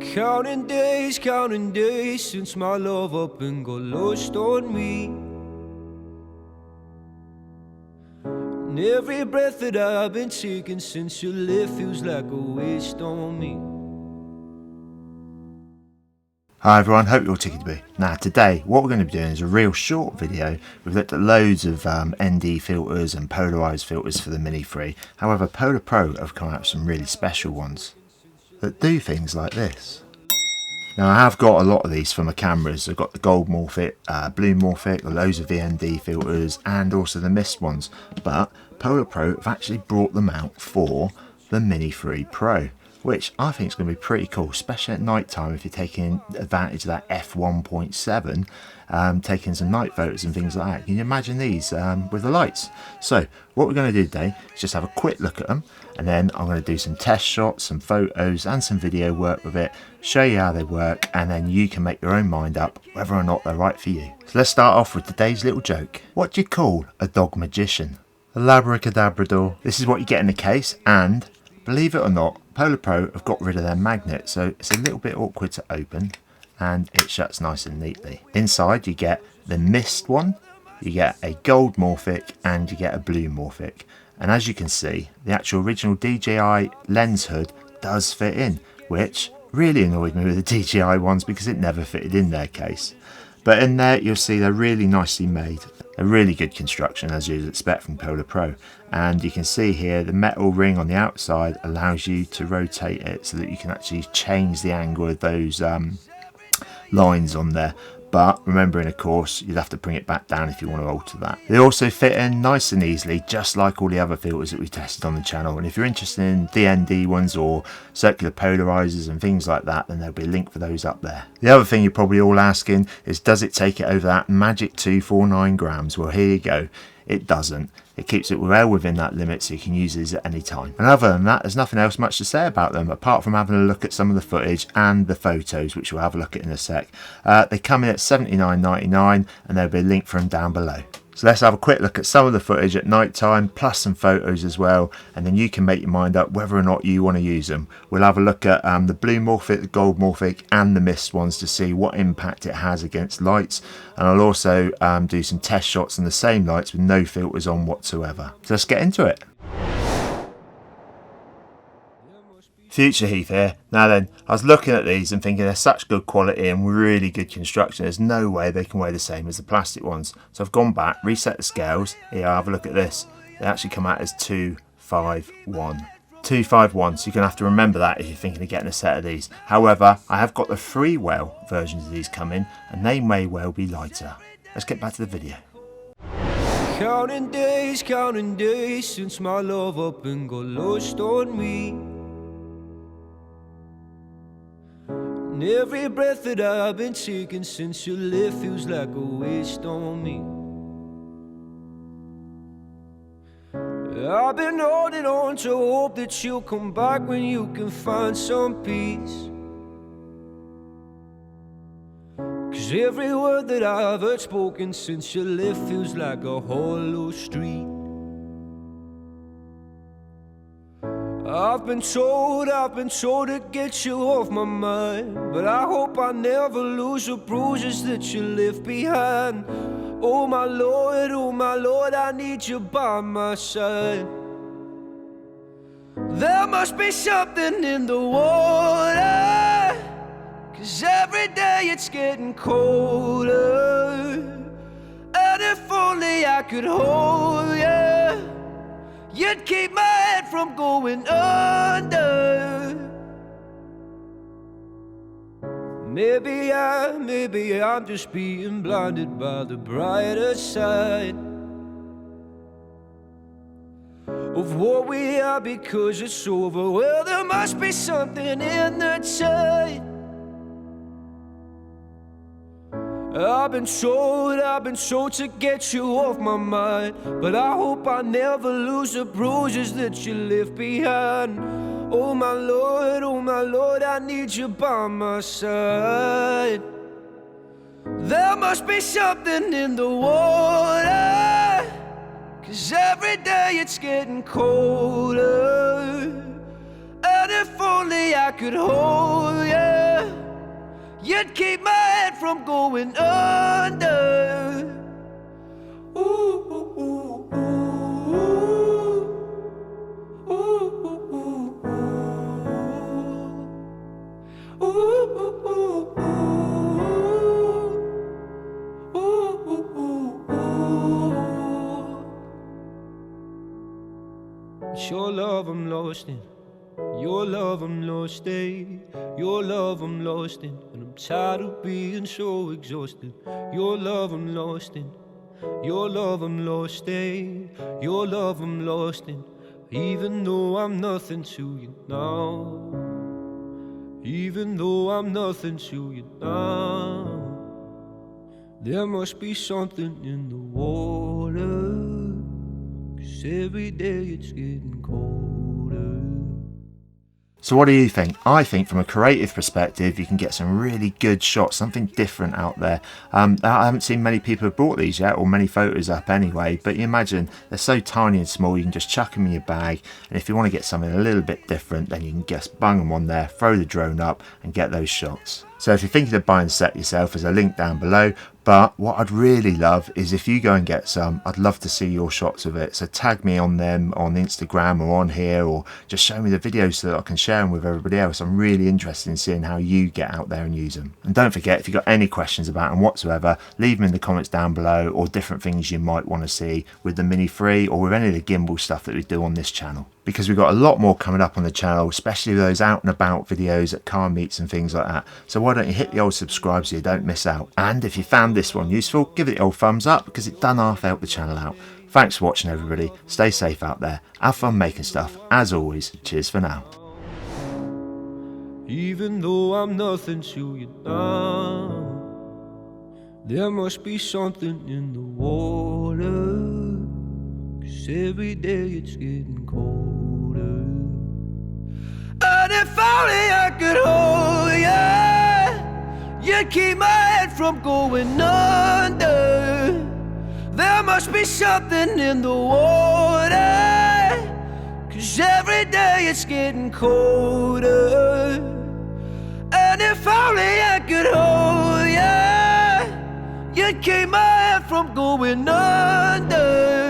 Counting days since my love up and got lost on me. And every breath that I've been taking since you left feels like a waste on me. Hi everyone, hope you're all ticking to be. Now today what we're going to be doing is a real short video. We've looked at loads of ND filters and polarized filters for the Mini 3. However, PolarPro have come out with some really special ones that do things like this. Now I have got a lot of these for my cameras. I've got the gold morphic, blue morphic, loads of the ND filters and also the mist ones. But PolarPro have actually brought them out for the Mini 3 Pro, which I think is going to be pretty cool, especially at night time if you're taking advantage of that f1.7, taking some night photos and things like that. Can you imagine these with the lights? So what we're going to do today is just have a quick look at them, and then I'm going to do some test shots, some photos and some video work with it, show you how they work, and then you can make your own mind up whether or not they're right for you. So let's start off with today's little joke. What do you call a dog magician? A labracadabrador. This is what you get in the case, and believe it or not, PolarPro have got rid of their magnet, so it's a little bit awkward to open and it shuts nice and neatly. Inside you get the mist one, you get a gold morphic and you get a blue morphic. And as you can see, the actual original DJI lens hood does fit in, which really annoyed me with the DJI ones because it never fitted in their case. But in there you'll see they're really nicely made. A really good construction as you'd expect from PolarPro, and you can see here the metal ring on the outside allows you to rotate it so that you can actually change the angle of those lines on there. But remembering, of course, you'd have to bring it back down if you want to alter that. They also fit in nice and easily, just like all the other filters that we tested on the channel. And if you're interested in DND ones or circular polarizers and things like that, then there'll be a link for those up there. The other thing you're probably all asking is, does it take it over that magic 249 grams? Well, here you go. It doesn't. It keeps it well within that limit, so you can use these at any time. And other than that, there's nothing else much to say about them, apart from having a look at some of the footage and the photos, which we'll have a look at in a sec. They come in at $79.99, and there'll be a link for them down below. So let's have a quick look at some of the footage at night time, plus some photos as well, and then you can make your mind up whether or not you want to use them. We'll have a look at the blue morphic, the gold morphic and the mist ones to see what impact it has against lights, and I'll also do some test shots on the same lights with no filters on whatsoever. So let's get into it. Future Hieth here. Now then, I was looking at these and thinking they're such good quality and really good construction, there's no way they can weigh the same as the plastic ones. So I've gone back, reset the scales. Here, have a look at this. They actually come out as 251. 251, so you're going to have to remember that if you're thinking of getting a set of these. However, I have got the freewell versions of these coming, and they may well be lighter. Let's get back to the video. Counting days since my love up and got lost on me. And every breath that I've been taking since you left feels like a waste on me. I've been holding on to hope that you'll come back when you can find some peace. 'Cause every word that I've heard spoken since you left feels like a hollow street. I've been told to get you off my mind, but I hope I never lose the bruises that you left behind. Oh my Lord, I need you by my side. There must be something in the water, 'cause every day it's getting colder. And if only I could hold you, you'd keep my head from going under. Maybe I'm just being blinded by the brighter side of what we are because it's over. Well, there must be something in the tide. I've been told to get you off my mind, but I hope I never lose the bruises that you left behind. Oh my Lord, I need you by my side. There must be something in the water, 'cause every day it's getting colder. And if only I could hold you, you'd keep my head from going under. Ooh, ooh, ooh, ooh. Ooh, ooh, ooh, ooh. Ooh, ooh, ooh, ooh. Ooh, ooh, ooh, ooh. It's your love I'm lost in. Your love I'm lost in. Your love I'm lost in. And I'm tired of being so exhausted. Your love I'm lost in. Your love I'm lost in. Your love I'm lost in. Even though I'm nothing to you now. Even though I'm nothing to you now. There must be something in the water. 'Cause every day it's getting colder. So what do you think? I think from a creative perspective, you can get some really good shots, something different out there. I haven't seen many people have brought these yet, or many photos up anyway, but you imagine they're so tiny and small, you can just chuck them in your bag, and if you want to get something a little bit different, then you can just bung them on there, throw the drone up, and get those shots. So if you're thinking of buying a set yourself, there's a link down below. But what I'd really love is if you go and get some, I'd love to see your shots of it. So tag me on them on Instagram or on here, or just show me the videos so that I can share them with everybody else. I'm really interested in seeing how you get out there and use them. And don't forget, if you've got any questions about them whatsoever, leave them in the comments down below, or different things you might want to see with the Mini 3 or with any of the gimbal stuff that we do on this channel. Because we've got a lot more coming up on the channel, especially those out and about videos at car meets and things like that. So why don't you hit the old subscribe so you don't miss out. And if you found this one useful, give it the old thumbs up, because it done half help the channel out. Thanks for watching everybody, stay safe out there, have fun making stuff, as always, cheers for now. Even though I'm nothing to you now, there must be something in the water, 'cause every day it's getting colder. And if only I could hold you, you'd keep my head from going under. There must be something in the water, 'cause every day it's getting colder. And if only I could hold you, you'd keep my head from going under.